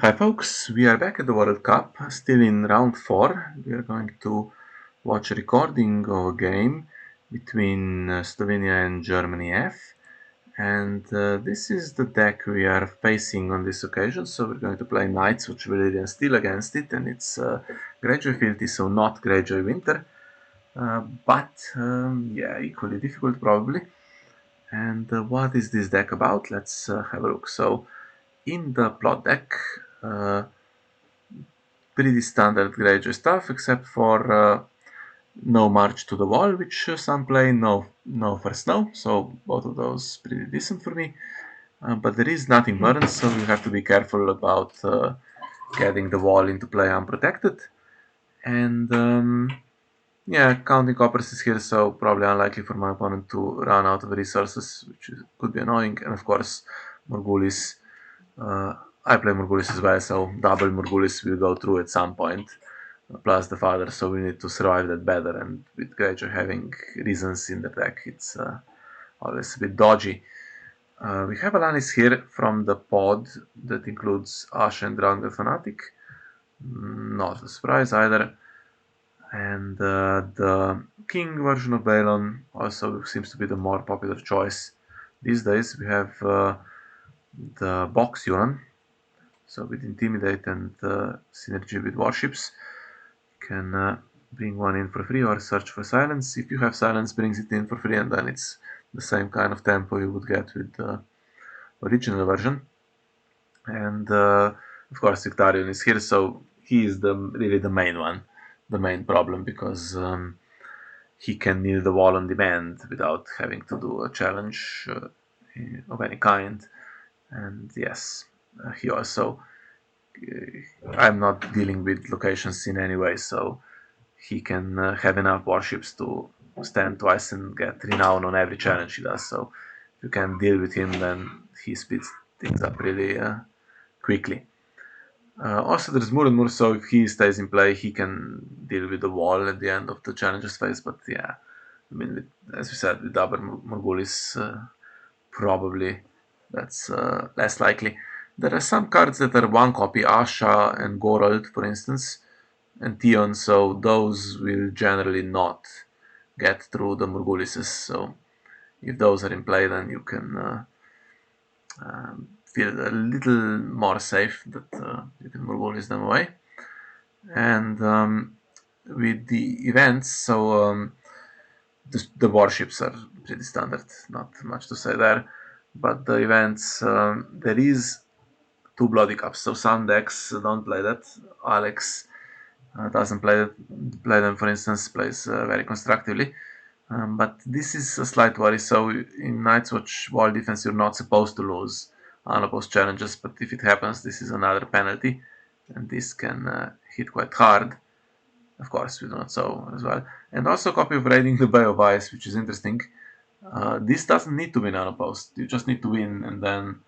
Hi folks, we are back at the World Cup, still in round 4. We are going to watch a recording of a game between Slovenia and Germany F. And this is the deck we are facing on this occasion. So we're going to play Knights, which Valyrian still against it, and it's Greyjoy Fealty, so not Greyjoy Winter. But yeah, equally difficult probably. And what is this deck about? Let's have a look. So in the plot deck, uh, pretty standard Greyjoy stuff, except for no March to the Wall, which some play, no First Snow, so both of those pretty decent for me. But there is nothing burns, so you have to be careful about getting the wall into play unprotected. And yeah, counting coppers is here, so probably unlikely for my opponent to run out of resources, which could be annoying. And of course, Morgulis. Uh, I play Morgulis as well, so double Morgulis will go through at some point, plus the father, so we need to survive that better. And with Greyjoy having reasons in the deck, it's always a bit dodgy. We have Alanis here from the pod that includes Ash and Dragon Fanatic. Not a surprise either. And the King version of Balon also seems to be the more popular choice these days. We have the Box Yuan, so with Intimidate and Synergy with Warships, you can bring one in for free or search for Silence. If you have Silence, brings it in for free, and then it's the same kind of tempo you would get with the original version. And of course, Victarion is here, so he is really the main one, the main problem, because he can kneel the wall on demand without having to do a challenge of any kind. And yes, he also. I'm not dealing with locations in any way, so he can have enough warships to stand twice and get renown on every challenge he does. So if you can deal with him, then he speeds things up really quickly. Also, there's more and more, so if he stays in play, he can deal with the wall at the end of the challenges phase. But yeah, I mean, as we said, with double Morgulis, probably that's less likely. There are some cards that are one copy, Asha and Gorold, for instance, and Theon, so those will generally not get through the Morgulises. So if those are in play, then you can feel a little more safe that you can Morgulis them away. And with the events, so the warships are pretty standard, not much to say there. But the events, there is two Bloody Cups, so some decks don't play that. Alex doesn't play them, for instance, plays very constructively. But this is a slight worry. So in Night's Watch Wall Defense, you're not supposed to lose unopposed challenges, but if it happens, this is another penalty, and this can hit quite hard. Of course, we do not so as well. And also a copy of Raiding the Bay of Ice, which is interesting. This doesn't need to win unopposed. You just need to win, and then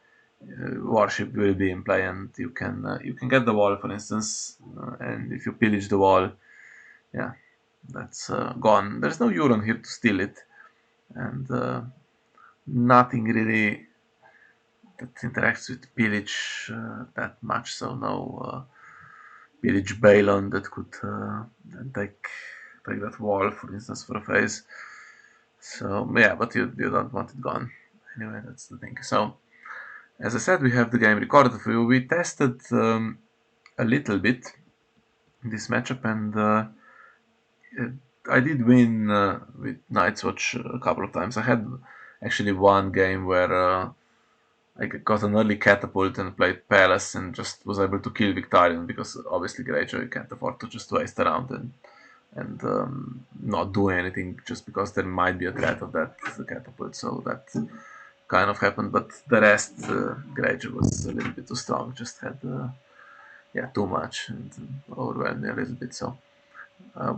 warship will be in play, and you can get the wall, for instance. And if you pillage the wall, yeah, that's gone. There's no Euron here to steal it, and nothing really that interacts with pillage that much. So no pillage Balon that could take that wall, for instance, for a phase. So yeah, but you don't want it gone. Anyway, that's the thing. So as I said, we have the game recorded for you. We tested a little bit this matchup, and I did win with Night's Watch a couple of times. I had actually one game where I got an early catapult and played Palace and just was able to kill Victarion because obviously Greyjoy can't afford to just waste around and not do anything just because there might be a threat of that catapult. So that kind of happened, but the rest, Greyjoy was a little bit too strong. Just had yeah, too much and overwhelmed me a little bit. So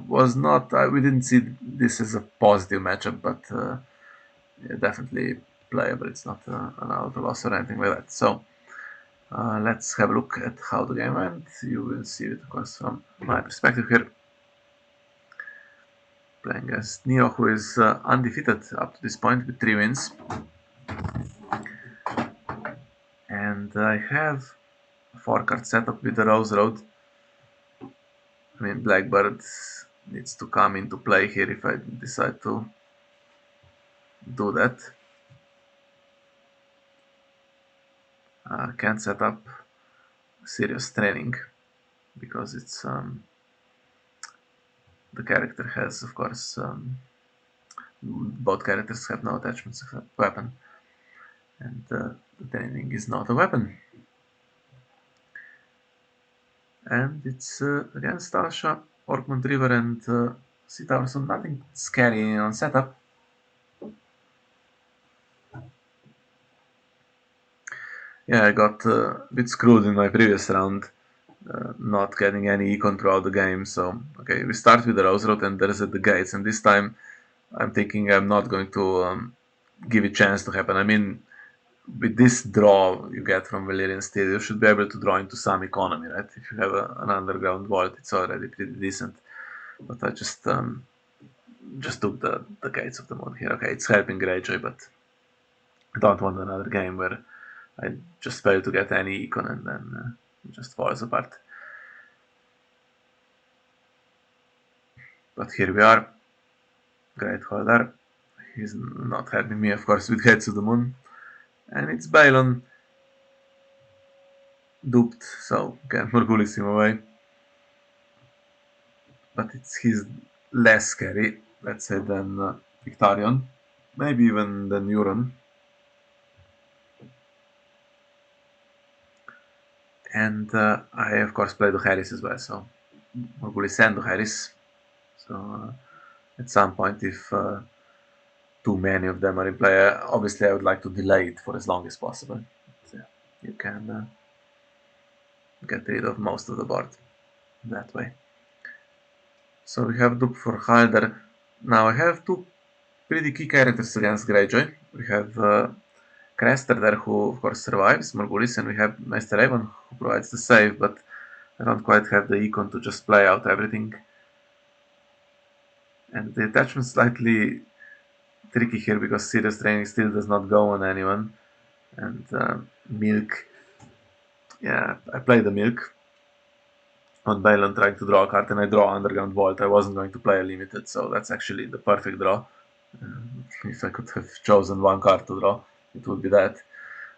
was not we didn't see this as a positive matchup, but yeah, definitely playable. It's not an auto loss or anything like that. So let's have a look at how the game went. You will see it, of course, from my perspective here. Playing as Neo, who is undefeated up to this point with 3 wins. And I have a 4-card setup with the Rose Road. I mean, Blackbird needs to come into play here if I decide to do that. Can't set up serious training because it's the character has, of course, both characters have no attachments except weapon, and the training is not a weapon. And it's against Asha, Orkmond River, and Sea Tower, so nothing scary on setup. Yeah, I got a bit screwed in my previous round, not getting any econ throughout the game. So, okay, we start with the Rose Road and there's at the gates, and this time I'm thinking I'm not going to give it chance to happen. I mean, with this draw you get from Valyrian Steel, you should be able to draw into some economy, right? If you have an underground vault, it's already pretty decent. But I just took the Gates of the Moon here. Okay, it's helping Greyjoy, but I don't want another game where I just fail to get any econ and then it just falls apart. But here we are. Great Holder. He's not helping me, of course, with Gates of the Moon. And it's Balon duped, so can't Morgulis him away. But he's less scary, let's say, than Victarion. Maybe even than Euron. And I, of course, play the Harris as well, so Morgulis and the Harris. So at some point, if too many of them are in play, obviously I would like to delay it for as long as possible. But, you can get rid of most of the board that way. So we have dupe for Halder. Now I have two pretty key characters against Greyjoy. We have Crester there, who of course survives Morgulis, and we have Mr. Avon, who provides the save, but I don't quite have the econ to just play out everything. And the attachment is slightly tricky here because serious training still does not go on anyone. And milk, yeah, I play the milk on Balon trying to draw a card, and I draw Underground Vault. I wasn't going to play a limited, so that's actually the perfect draw. If I could have chosen one card to draw, it would be that.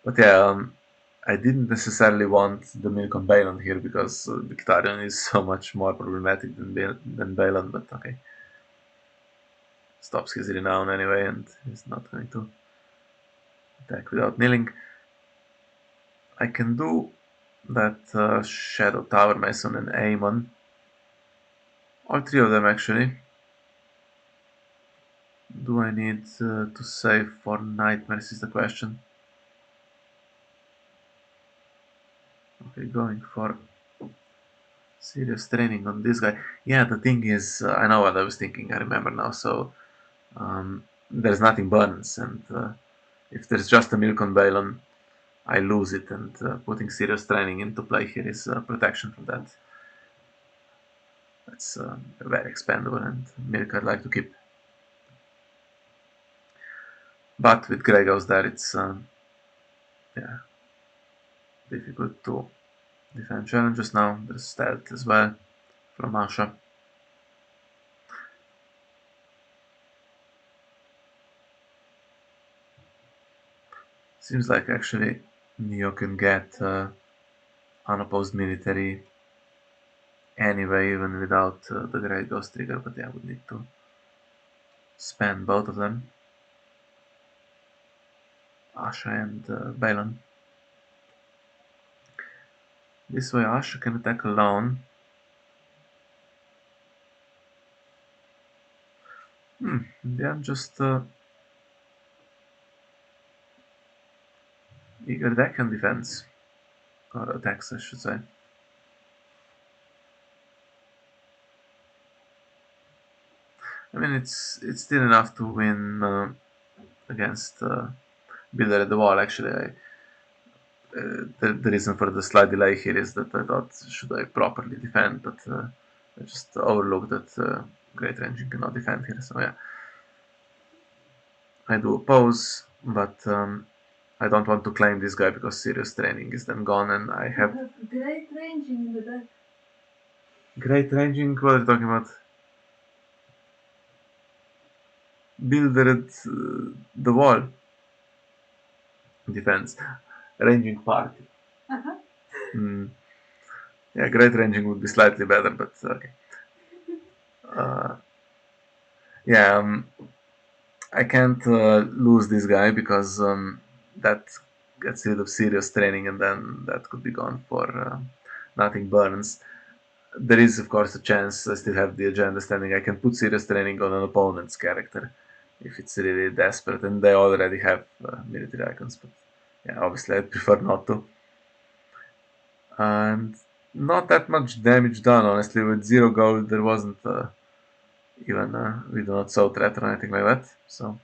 But yeah, I didn't necessarily want the milk on Balon here because Victarion is so much more problematic than Balon, but okay. Stops his renown anyway, and he's not going to attack without kneeling. I can do that Shadow Tower Mason and Aemon. All three of them actually. Do I need to save for Nightmares is the question. Okay, going for serious training on this guy. Yeah, the thing is, I know what I was thinking, I remember now. So, there's nothing burns, and if there's just a milk on Balon, I lose it, and putting serious training into play here is protection from that. That's very expendable, and milk I'd like to keep. But with Grey Ghost there, it's yeah, difficult to defend challenges now. There's stealth as well from Asha. Seems like actually Neo can get unopposed military anyway, even without the Grey Ghost trigger, but yeah, I would need to spend both of them. Asha and Balon. This way Asha can attack alone. Yeah, just eager deck and defense. Or attacks, I should say. I mean, it's still enough to win against Builder at the Wall. Actually, the reason for the slight delay here is that I thought, should I properly defend, but I just overlooked that Great Ranging cannot defend here. So yeah, I do oppose, but I don't want to claim this guy because serious training is then gone and I have Great ranging in the deck. great ranging. What are you talking about? Builder at the wall. Defense. Ranging party. Uh-huh. Mm. Yeah, great ranging would be slightly better, but okay. Uh, yeah, I can't lose this guy because that gets rid of serious training and then that could be gone for nothing burns. There is, of course, a chance I still have the agenda standing. I can put serious training on an opponent's character if it's really desperate, and they already have military icons. But yeah, obviously, I prefer not to. And not that much damage done, honestly. With 0 gold, there wasn't even we do not saw threat or anything like that. So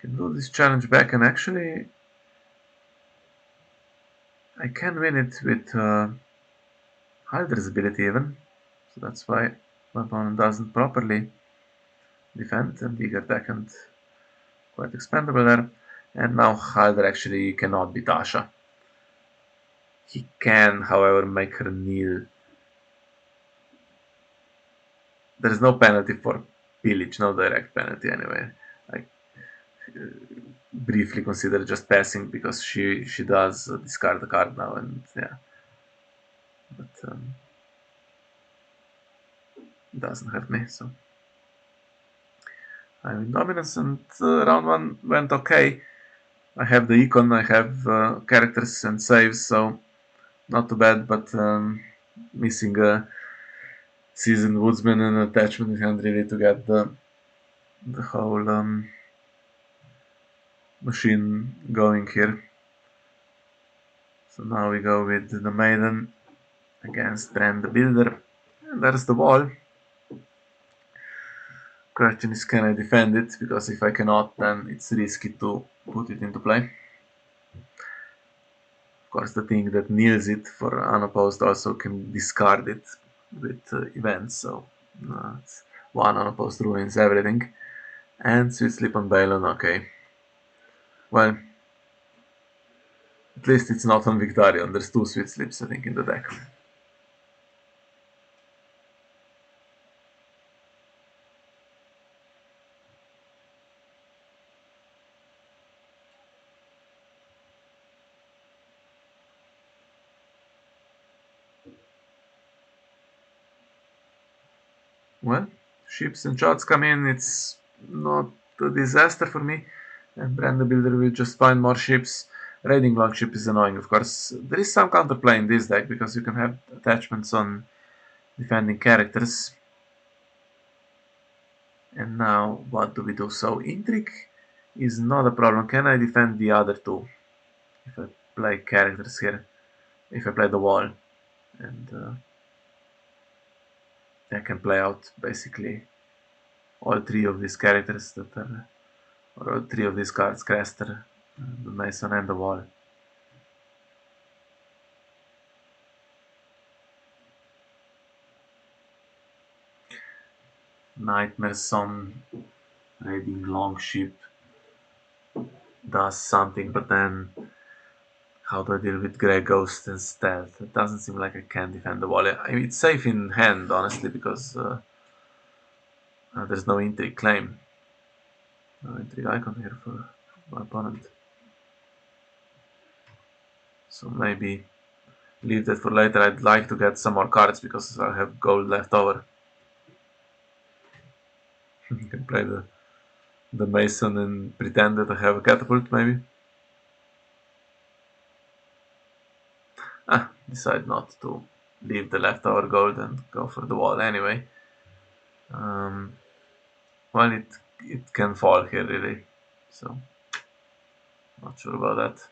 can do this challenge back, and actually, I can win it with Hydra's ability even. So that's why my opponent doesn't properly defend, and Eager deck and quite expendable there. And now Hydra actually cannot beat Asha. He can, however, make her kneel. There is no penalty for pillage, no direct penalty anyway. I briefly consider just passing because she does discard the card now, and yeah, but it doesn't hurt me. So I'm in dominance, and round one went okay. I have the econ, I have characters and saves, so not too bad. But missing a seasoned woodsman and attachment in hand really to get the whole machine going here. So now we go with the maiden against Brand the Builder. And there's the wall. Question is, can I defend it? Because if I cannot, then it's risky to put it into play. Of course, the thing that kneels it for unopposed also can discard it with events. So one unopposed ruins everything. And sweet sleep on Balon, okay. Well, at least it's not on Victarion. There's two sweet sleeps, I think, in the deck. Well, ships and shots come in. It's not a disaster for me. And Brand the Builder will just find more ships. Raiding Longship is annoying, of course. There is some counterplay in this deck because you can have attachments on defending characters. And now, what do we do? So, Intrigue is not a problem. Can I defend the other two? If I play characters here, if I play the wall, and I can play out basically all three of these characters that are, or all three of these cards, Craster, the Mason, and the wall. Nightmare Son, Raiding Longship does something, but then how do I deal with Grey Ghost instead? It doesn't seem like I can defend the wall. I mean, it's safe in hand, honestly, because there's no intrigue claim. No intrigue icon here for my opponent. So maybe leave that for later. I'd like to get some more cards because I have gold left over. You can play the Mason and pretend that I have a catapult, maybe. Decide not to leave the leftover gold and go for the wall anyway. Um, well, it can fall here really, so not sure about that.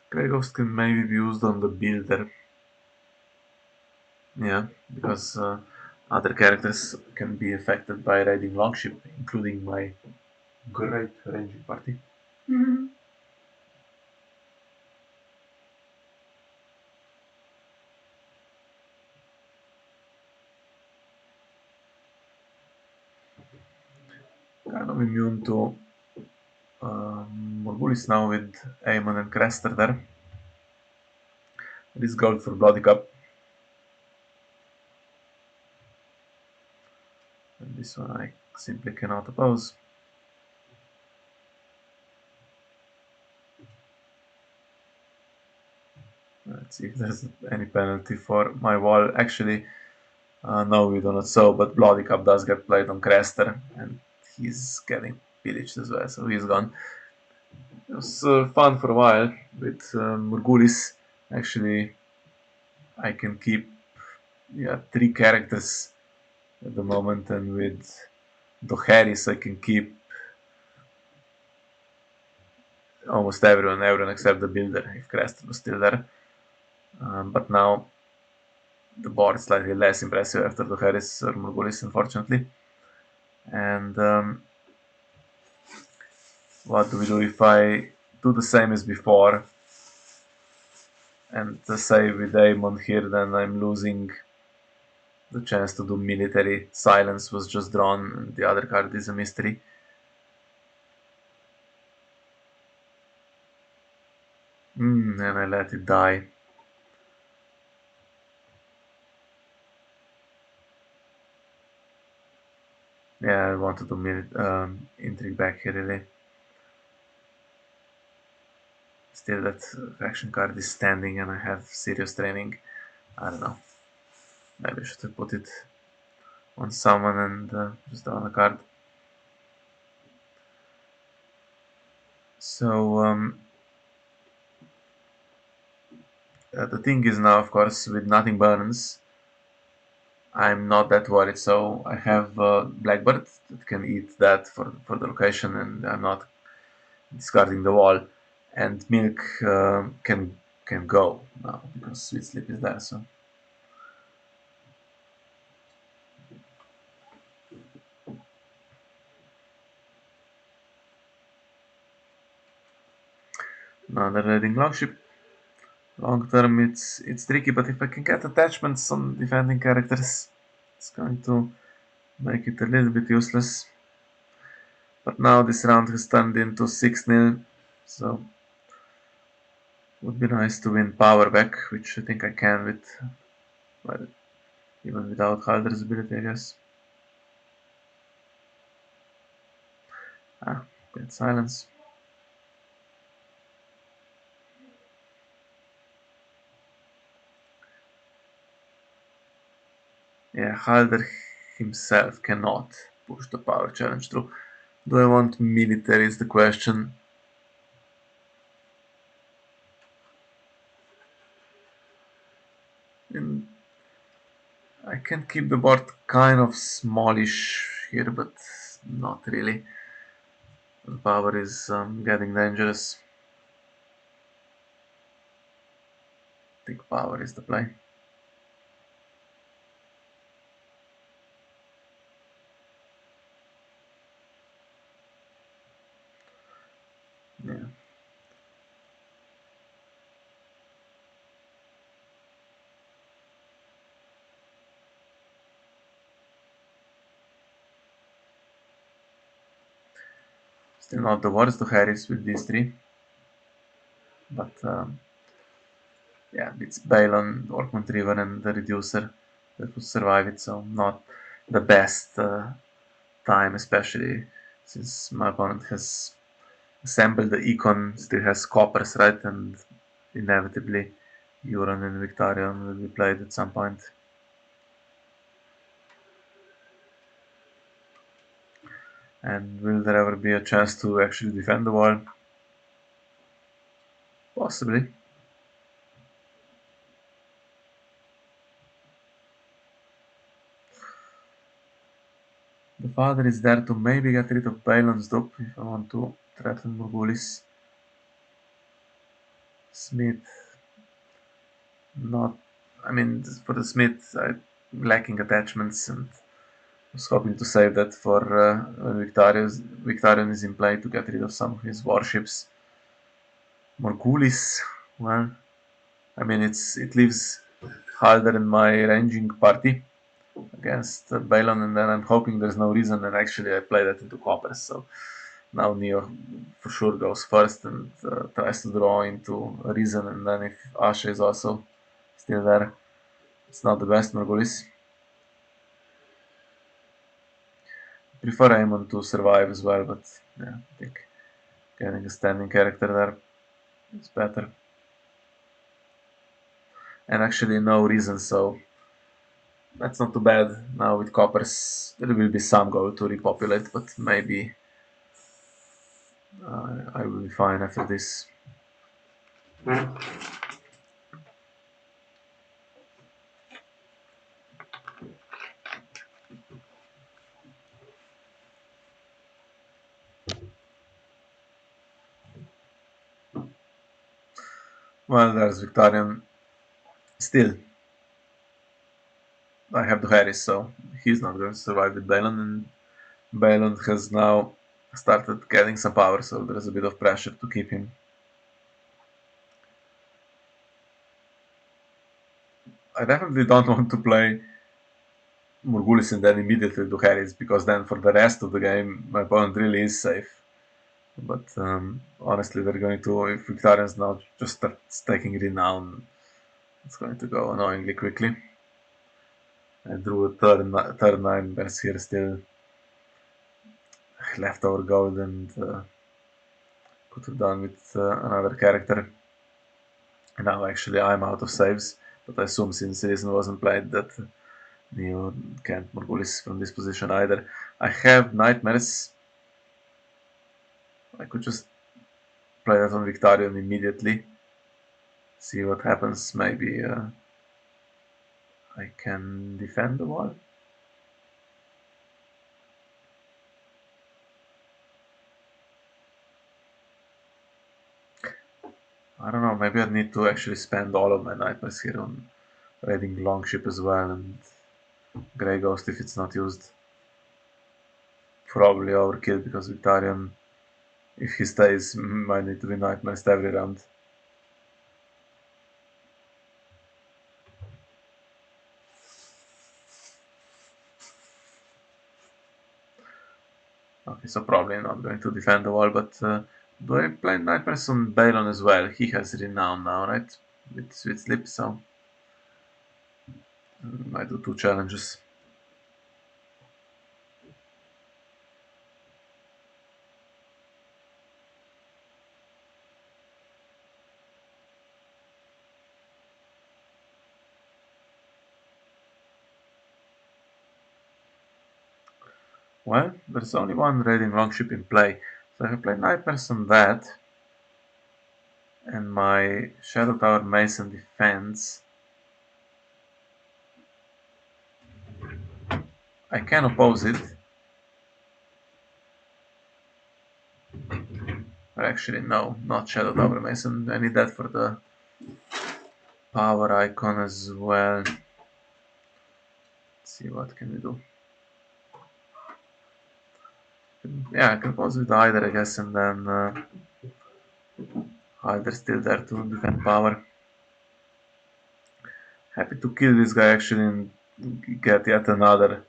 Grey Ghost can maybe be used on the builder, yeah, because other characters can be affected by raiding longship, including my Great ranging party. Mhm. Kind of immune to Morgulis now with Aemon and Crester there. This gold for Bloody Cup. And this one I simply cannot oppose. Let's see if there's any penalty for my wall. Actually, no, we do not so, but Bloody Cup does get played on Crester, and he's getting pillaged as well, so he's gone. It was fun for a while with Morgulis. Actually, I can keep three characters at the moment, and with Doharis I can keep almost everyone except the builder if Crester was still there. But now the board is slightly less impressive after Doharis or Morgulis, unfortunately. And what do we do if I do the same as before and say with Aemon here, then I'm losing the chance to do military. Silence was just drawn, and the other card is a mystery. And I let it die. Yeah, I want to do intrigue back here, really. Still, that faction card is standing, and I have serious training. I don't know. Maybe I should have put it on someone and just on a card. So the thing is now, of course, with nothing burns, I'm not that worried. So I have Blackbird that can eat that for the location, and I'm not discarding the wall. And Milk can go now because Sweet Sleep is there. So now they're raiding Longship. Long term, it's tricky, but if I can get attachments on defending characters, it's going to make it a little bit useless. But now this round has turned into 6-0, so would be nice to win power back, which I think I can with, well, even without Halder's ability, I guess. Great silence. Yeah, Halder himself cannot push the power challenge through. Do I want military is the question. And I can keep the board kind of smallish here, but not really. The power is getting dangerous. I think power is the play. Yeah. Still not the worst to Harris with these three. But yeah, it's Balon, Orkmont River, and the Reducer that would survive it, so not the best time, especially since my opponent has assembled the Econ, still has Coppers, right? And inevitably, Euron and Victorian will be played at some point. And will there ever be a chance to actually defend the wall? Possibly. The father is there to maybe get rid of Balon's Dupe if I want to threaten Morgulis. Smith, not. I mean, for the Smith, I'm lacking attachments, and Was hoping to save that for when Victorian is in play to get rid of some of his warships. Morgulis, well, I mean it leaves Halder in my ranging party against Balon, and then I'm hoping there's no reason, and actually I play that into coppers, so now Neo for sure goes first and tries to draw into a reason, and then if Asha is also still there, it's not the best Morgulis. Prefer Aemon to survive as well, but yeah, I think getting a standing character there is better. And actually no reason, so that's not too bad. Now with coppers there will be some goal to repopulate, but maybe I will be fine after this. Well, there's Victorian. Still, I have the Harris, so he's not going to survive with Balon, and Balon has now started getting some power, so there's a bit of pressure to keep him. I definitely don't want to play Morgulis and then immediately do Harris, because then for the rest of the game my opponent really is safe. But honestly, they're going to, if Victorians now just start stacking Renown, it's going to go annoyingly quickly. I drew a third 9 best here still. Leftover gold, and could have done with another character. And now actually I'm out of saves, but I assume since Reason wasn't played that Neo can't Morgulis from this position either. I have Nightmares. I could just play that on Victorian immediately. See what happens. Maybe I can defend the wall. I don't know, maybe I need to actually spend all of my nightmares here on raiding Longship as well, and Grey Ghost if it's not used. Probably overkill, because Victorian, if he stays, might need to be nightmares every round. Okay, so probably not going to defend the wall, but do I play nightmares on Balon as well? He has renown now, right? With Sweet Sleep, so I do 2 challenges. Well, there's only one raiding longship in play, so if I play nightmares on that, and my Shadow Tower Mason defends, I can oppose it. Or actually, no, not Shadow Tower Mason. I need that for the power icon as well. Let's see what can we do. Yeah, I can oppose with either, I guess, and then either still there to defend power. Happy to kill this guy actually and get yet another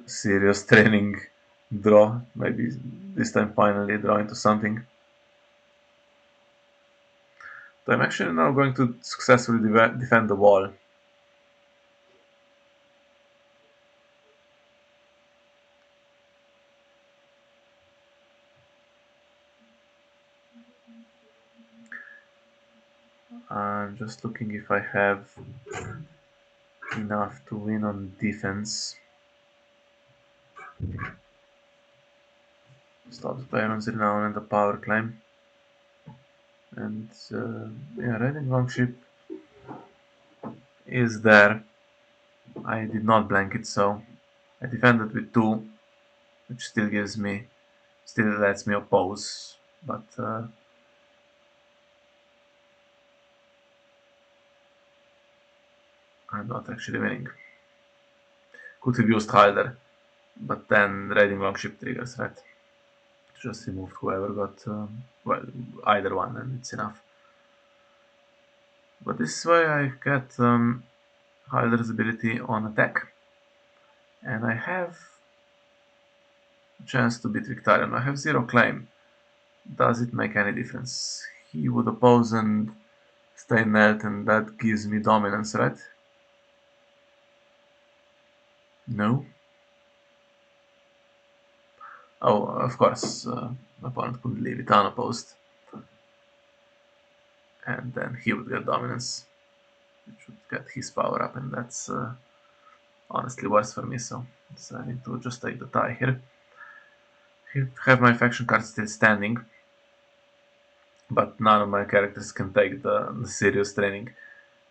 serious training draw. Maybe this time finally draw into something. So I'm actually now going to successfully defend the wall. I'm just looking if I have enough to win on defense. Stop the Tyrants now and the power climb. And yeah, raiding longship is there. I did not blank it, so I defended with 2, which still lets me oppose, but I'm not actually winning. Could have used Hyder. But then raiding longship triggers, right? Just remove whoever got, well, either one and it's enough. But this is why I get high visibility on attack. And I have a chance to beat Victarion. I have 0 claim. Does it make any difference? He would oppose and stay net, and that gives me dominance, right? No. Oh, of course, opponent could leave it unopposed. And then he would get dominance, which would get his power up, and that's honestly worse for me, so I need to just take the tie here. Have my faction cards still standing, but none of my characters can take the serious training.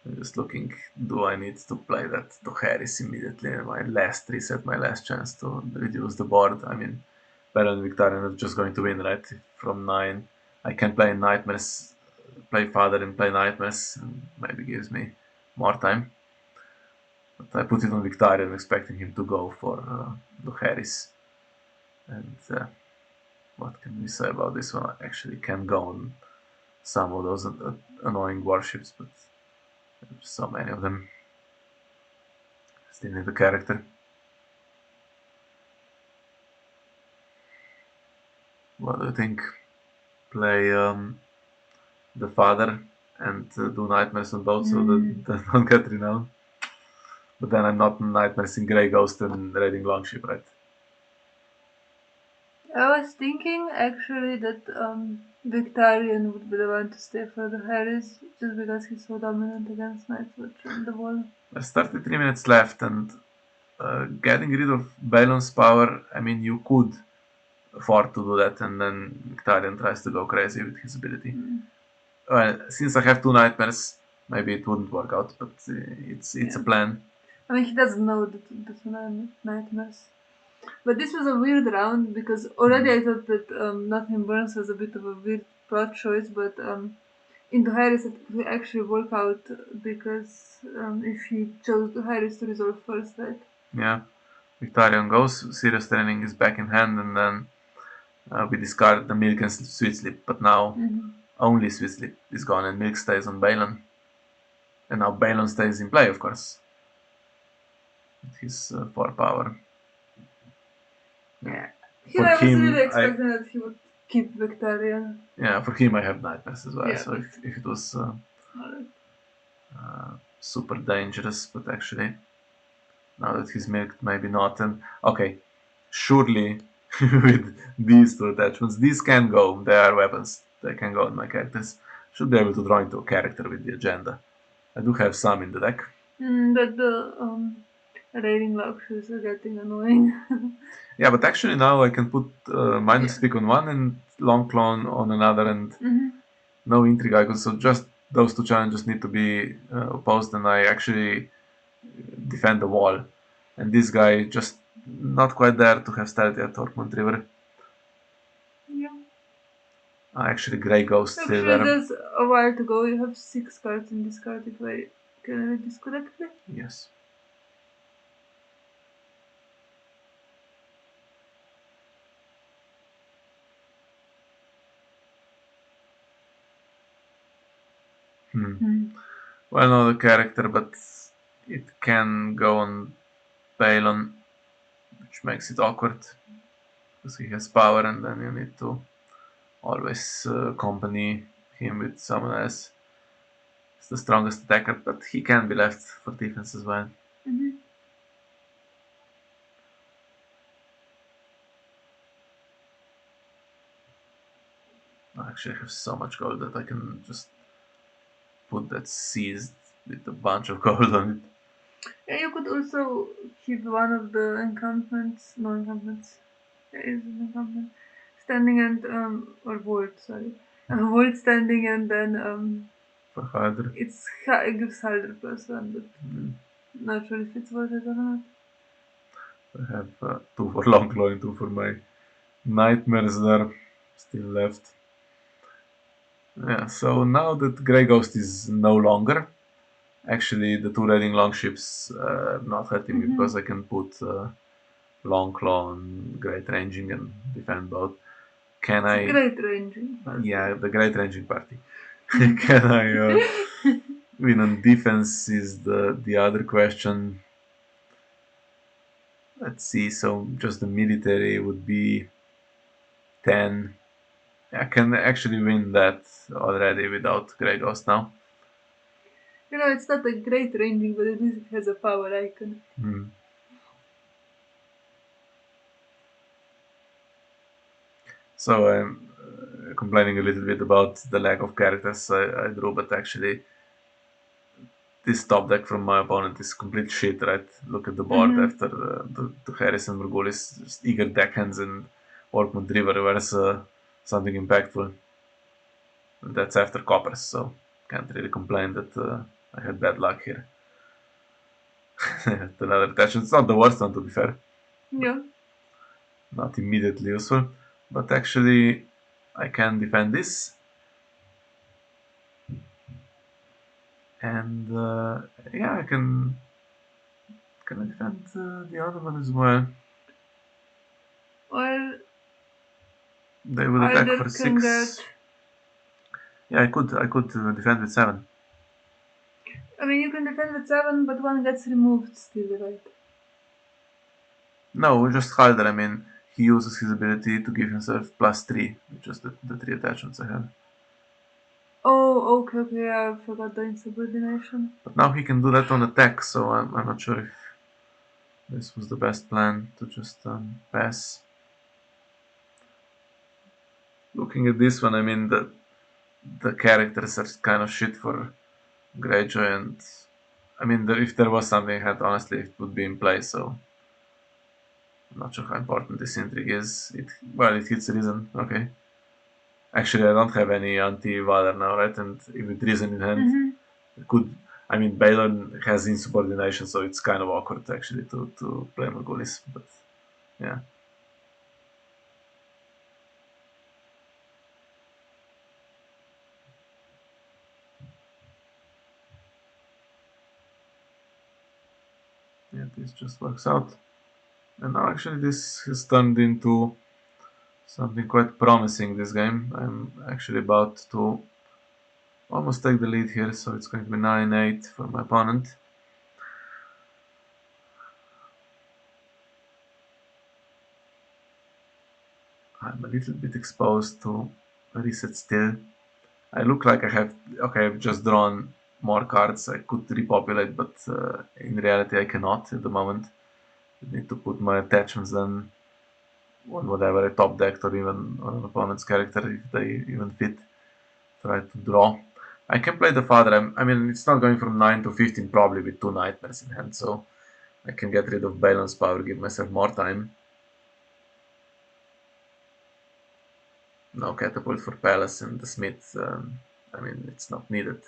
I'm just looking, do I need to play that to Harris immediately? My last reset, my last chance to reduce the board. I mean, Baron Victorian is just going to win, right? From 9. I can play Nightmares, play Father and play Nightmares, and maybe gives me more time. But I put it on Victorian, expecting him to go for the Harris. And what can we say about this one? I actually can go on some of those annoying warships, but there's so many of them. Still need the character. What do you think? Play the father and do nightmares on both so that don't get renowned. But then I'm not nightmares in Grey Ghost and raiding Longship, right? I was thinking actually that Victarion would be the one to stay for the Harris just because he's so dominant against Nightwatch on the wall. There's 33 minutes left, and getting rid of Balon's power, I mean, you could afford to do that, and then Victarion tries to go crazy with his ability. Well, since I have 2 nightmares, maybe it wouldn't work out, but it's a plan. I mean, he doesn't know the nightmares. But this was a weird round because already I thought that Nothing Burns was a bit of a weird plot choice, but into Harris it would actually work out because if he chose the Harris to resolve first, right? Yeah, Victarion goes, serious training is back in hand, and then we discard the Milk and Sweet Sleep, but now only Sweet Sleep is gone and Milk stays on Balon. And now Balon stays in play, of course. With his 4 power. Yeah. For I was him, really expecting that he would keep Victarion. Yeah, for him I have nightmares as well, Yeah, so if it was super dangerous, but actually now that he's milked, maybe not. And okay, surely with these 2 attachments, these can go, they are weapons, they can go on my characters. Should be able to draw into a character with the agenda. I do have some in the deck. But the raiding luxuries are getting annoying. Yeah, but actually now I can put minor speak on one and long clone on another, and no intrigue icons. So just those 2 challenges need to be opposed, and I actually defend the wall. And this guy just not quite there to have stealthy at Torquemont River. Yeah. Actually, Grey Ghost still Actually, there. there's a while to go. You have 6 cards in this card if I can read this correctly. Yes. Well, not a character, but it can go on Balon, which makes it awkward because he has power, and then you need to always accompany him with someone else. He's the strongest attacker, but he can be left for defense as well. I actually have so much gold that I can just put that seized with a bunch of gold on it. Yeah, you could also keep one of the encampments. No encampments. There is an encampment. Standing and or vault, sorry. Vault standing and then For Hydra. it gives Hydra +1, but not sure if it's worth it or not. I have 2 for long claw and 2 for my nightmares there still left. Yeah, so now that Grey Ghost is no longer, actually the 2 raiding longships are not hurting me because I can put long claw and great ranging and defend both. Can It's a I? great ranging party. Yeah, the great ranging party. Can I win on defense is the other question. Let's see. So just the military would be 10. I can actually win that already without Grey Ghost now. It's not a great ranging, but at least it has a power icon. Hmm. So I'm complaining a little bit about the lack of characters I drew, but actually this top deck from my opponent is complete shit, right? Look at the board Mm-hmm. after the Harrison Morgulis, just eager deckhands and Orkmond River, whereas something impactful. And that's after coppers, so can't really complain that I had bad luck here. Another attachment. It's not the worst one, to be fair. Yeah. Not immediately useful, but actually I can defend this, and yeah, can I defend the other one as well. Or They would attack either for can get. 6. Yeah, I could defend with 7. I mean, you can defend with 7, but one gets removed still, right? No, just Halder. I mean, he uses his ability to give himself +3, which is the 3 attachments I have. Oh, okay, okay, yeah, I forgot the insubordination. But now he can do that on attack, so I'm not sure if this was the best plan to just pass. Looking at this one, I mean, the characters are kind of shit for Greyjoy, and I mean, if there was something had, honestly, it would be in play, so I'm not sure how important this intrigue is. It hits reason, okay. Actually, I don't have any anti-Valor now, right? And with reason in hand, Mm-hmm. it could. I mean, Balon has insubordination, so it's kind of awkward actually to play Morgulis, but yeah. Yeah, this just works out. And now actually this has turned into something quite promising this game. I'm actually about to almost take the lead here, so it's going to be 9-8 for my opponent. I'm a little bit exposed to reset still. I look like I have, okay, I've just drawn more cards I could repopulate, but in reality I cannot at the moment. I need to put my attachments then on whatever I top decked or even on an opponent's character if they even fit. Try to draw. I can play the father. I mean, it's not going from 9 to 15 probably with 2 nightmares in hand, so I can get rid of balance power, give myself more time. No catapult for Palace and the Smith. I mean, it's not needed.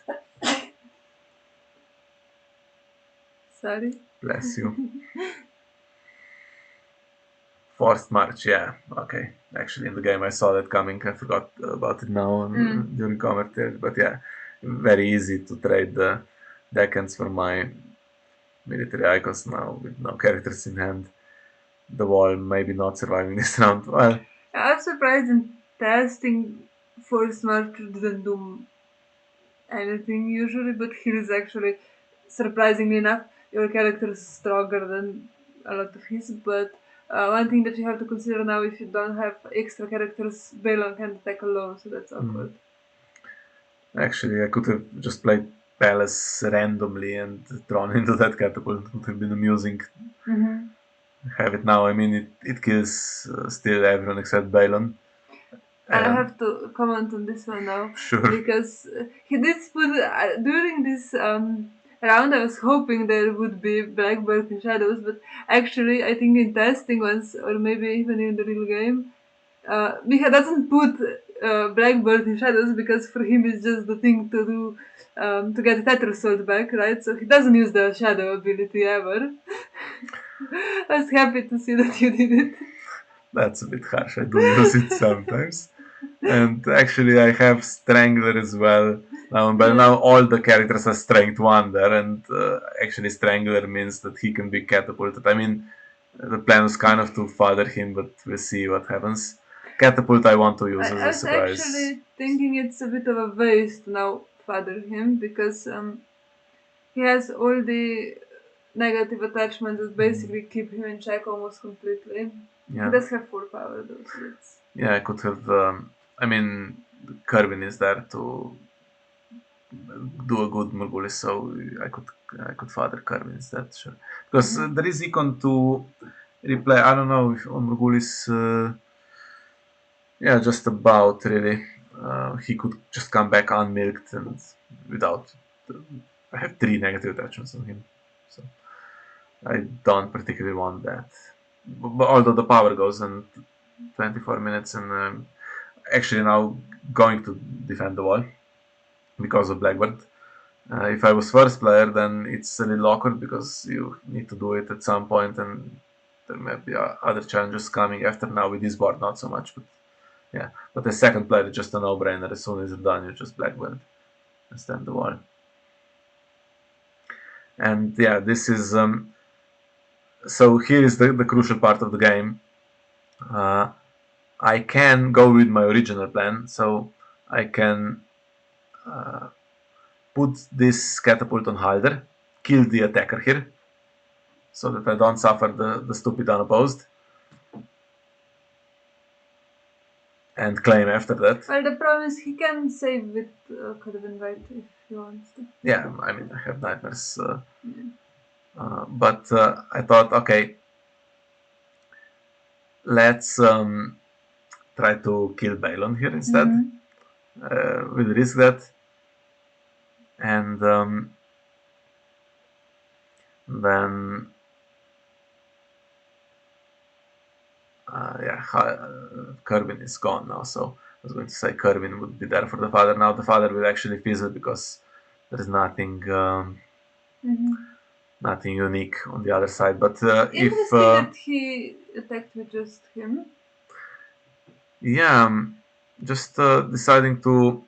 Sorry. Bless you. Forced March, yeah. Okay. Actually, in the game I saw that coming. I forgot about it now during commentary. But yeah, very easy to trade the deckhands for my military icons now with no characters in hand. The wall maybe not surviving this round. Well, I was surprised in testing for Smart didn't do anything usually, but here is actually surprisingly enough your character is stronger than a lot of his. But one thing that you have to consider now, if you don't have extra characters, Balon can attack alone, so that's hmm. awkward. Actually, I could have just played Palace randomly and drawn into that catapult. It would have been amusing. Mm-hmm. Have it now. I mean, it kills still everyone except Balon. I And have to comment on this one now sure. because he did put during this round. I was hoping there would be Blackbird in Shadows, but actually, I think in testing once, or maybe even in the real game, Miha doesn't put Blackbird in Shadows because for him it's just the thing to do to get Tether Sword back, right? So he doesn't use the Shadow ability ever. I was happy to see that you did it. That's a bit harsh. I do use it sometimes. And actually, I have Strangler as well now. But Yeah. now all the characters are Strength 1 there, and actually, Strangler means that he can be catapulted. I mean, The plan was kind of to father him, but we'll see what happens. Catapult I want to use as I a was surprise. actually thinking it's a bit of a waste to now father him because he has all the negative attachments that basically keep him in check almost completely. He Yeah, does have full power though, so that's. yeah, I could have. I mean, Kerwin is there to do a good Morgulis, so I could father Kerwin instead, sure. Because Mhm. there is icon to replay. I don't know if on Morgulis. Yeah, just about really. He could just come back unmilked and without. I have 3 negative attachments on him, so I don't particularly want that. But although the power goes in 24 minutes, and actually now going to defend the wall because of Blackbird. If I was first player, then it's a little awkward because you need to do it at some point, and there may be other challenges coming after. Now with this board, not so much, but yeah. But the second player is just a no-brainer. As soon as you're done, you just Blackbird and stand the wall. And yeah, this is so here is the crucial part of the game. Uh, I can go with my original plan, so I can put this catapult on Halder, kill the attacker here, so that I don't suffer the stupid unopposed, and claim after that. Well, the problem is he can save with Calvin right if he wants to. Yeah, I mean, I have nightmares. Yeah. But I thought, okay, let's try to kill Balon here instead. Mhm. We'll risk that. And then, yeah, Kerwin is gone now. So I was going to say Kerwin would be there for the father. Now the father will actually fizzle because there is Mhm. nothing unique on the other side. But if Interesting that he attacked with just him. yeah, just deciding to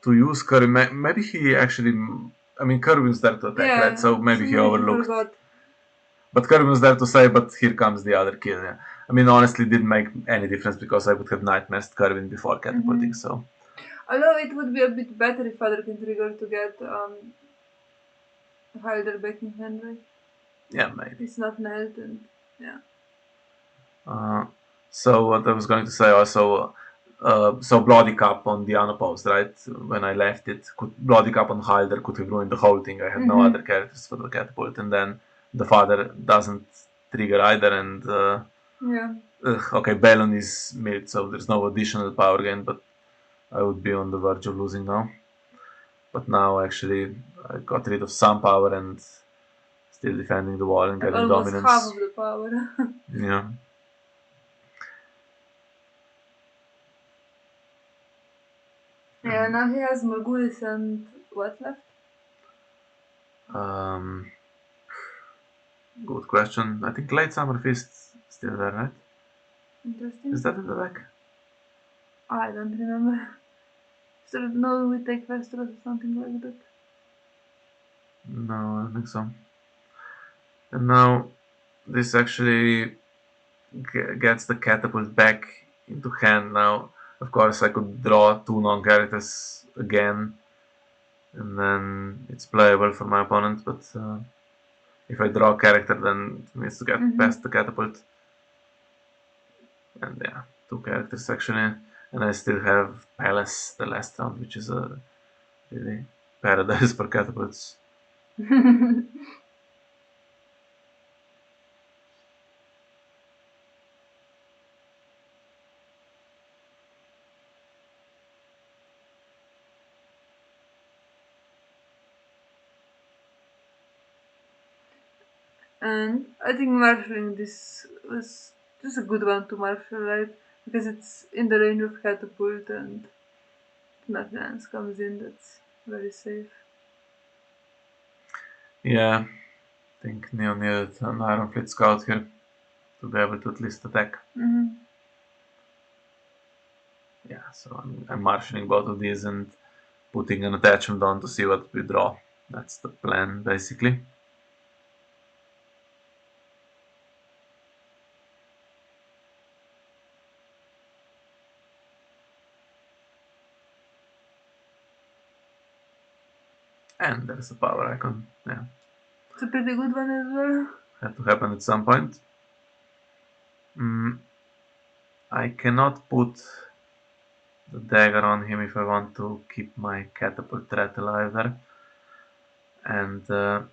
use Kerwin, maybe he actually. I mean, Kerwin's there to attack, right? Yeah, So maybe so he maybe he overlooked. forgot. But Kerwin was there to say, but here comes the other kill. Yeah. I mean, honestly, didn't make any difference because I would have nightmares Kerwin before catapulting. Mhm. So Although it would be a bit better if father can trigger to get Hyder back in hand, right? yeah, maybe. It's not nailed and yeah. Uh, so what I was going to say also, so Bloody Cup on the unopposed, right? When I left it, Bloody Cup on Hilder could have ruined the whole thing. I had no other Mhm. characters for the catapult, and then the father doesn't trigger either, and Yeah. okay, Balon is mid, so there's no additional power gain, but I would be on the verge of losing now. But now actually I got rid of some power and still defending the wall and Like getting almost half dominance. of the power. Yeah. Yeah, now he has Morgulis and what left? Um, Good question. I think Late Summer Feast still there, right? Is Interesting. that in the back? I don't remember. So no, we take Westeros or something like that. No, I don't think so. And now this actually gets the catapult back into hand. Now, of course, I could draw 2 non-characters again, and then it's playable for my opponent. But if I draw a character, then it needs to get past Mhm. the catapult. And yeah, 2 characters actually. And I still have Palace the last round, which is a really paradise for catapults. And I think marshalling this was just a good one to marshal, right? Because it's in the range of catapult and nothing else comes in that's very safe. Yeah, I think Neo needed an Iron Fleet Scout here to be able to at least attack. Mhm. Yeah, so I'm marshalling both of these and putting an attachment on to see what we draw. That's the plan, basically. And there's a power icon. Yeah, It's a pretty good one as well. had to happen at some point. I cannot put the dagger on him if I want to keep my catapult threat alive there. And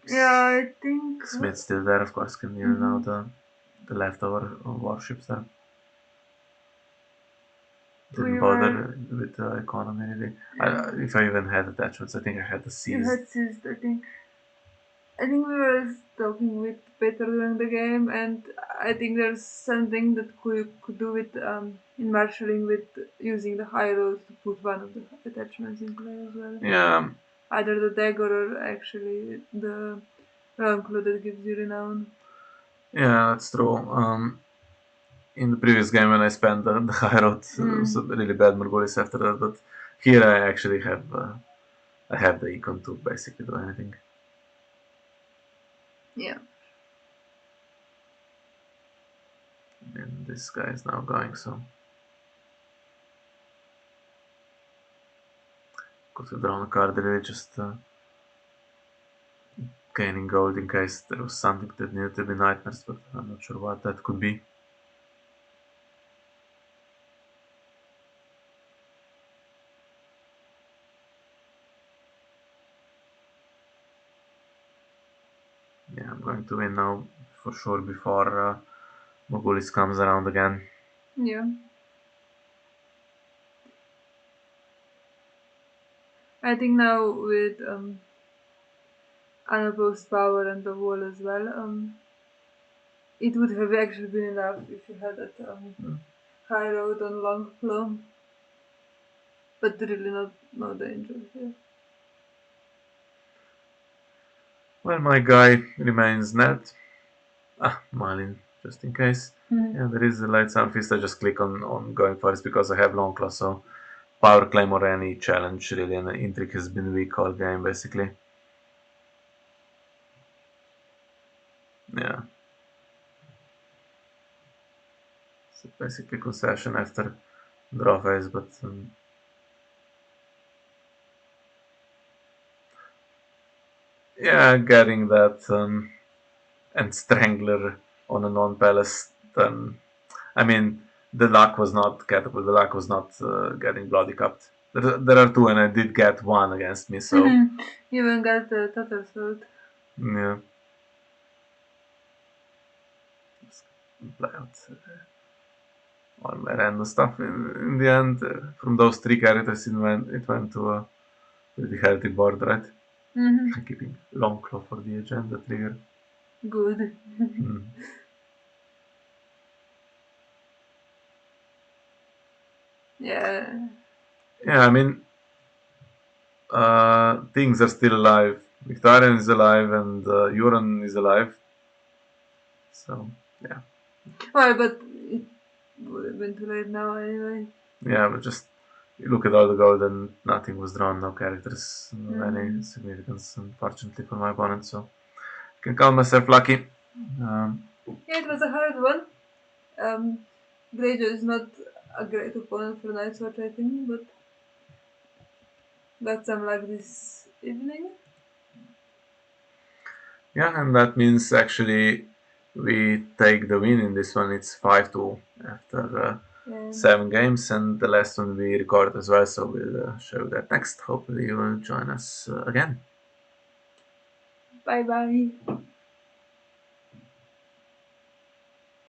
Yeah, I think. Smith's still there, of course, can deal now the leftover warships there. Didn't We were. bother with the economy really. If I even had attachments, I think I had the You seas. had seized, I think. I think we were talking with Peter during the game, and I think there's something that you could do with in marshalling with using the high road to put one of the attachments in play as well. Yeah, Either the dagger or actually the long claw that gives you renown. yeah, that's true. In the previous game when I spent the high road, it was a Mm, really bad Margulis after that, but here I actually have the econ to basically do anything. yeah. And this guy is now going, so could have drawn a card really just gaining gold in case there was something that needed to be nightmares, but I'm not sure what that could be. Yeah, I'm going to win now for sure before Mogulis comes around again. Yeah. I think now with unopposed power and the wall as well, it would have actually been enough if you had that high road on long claw. But really not no danger here. Well, my guy remains net. Malin, just in case. Mhm. Yeah, there is a light sound fist. I just click on going for it because I have long claw, so power claim or any challenge really, and intrigue has been weak all game basically. Yeah, so basically concession after draw phase, but yeah, getting that and strangler on a non-palace. I mean, the luck was not catapult. The luck was not getting bloody cupped. There are two, and I did get one against me. So You even got the Tatar sword. yeah, just play out all my random stuff. In the end, from those three characters, it went to a pretty healthy board, right? Hmm. Keeping long claw for the agenda trigger. Good. Hmm. Yeah. Yeah, I mean, things are still alive. Victorian is alive, and Euron is alive. So yeah, Well, but it would have been too late now anyway. yeah, but just you look at all the gold and nothing was drawn, no characters of any Hmm. significance, unfortunately for my opponent. So I can call myself lucky. Um, Yeah, it was a hard one. Um, Greyjoy is not a great opponent for Night Watch, I think, but got some luck this evening. yeah, and that means actually we take the win in this one. It's 5-2 after Yeah. 7 games, and the last one we record as well. So we'll show that next. Hopefully you will join us again. Bye bye.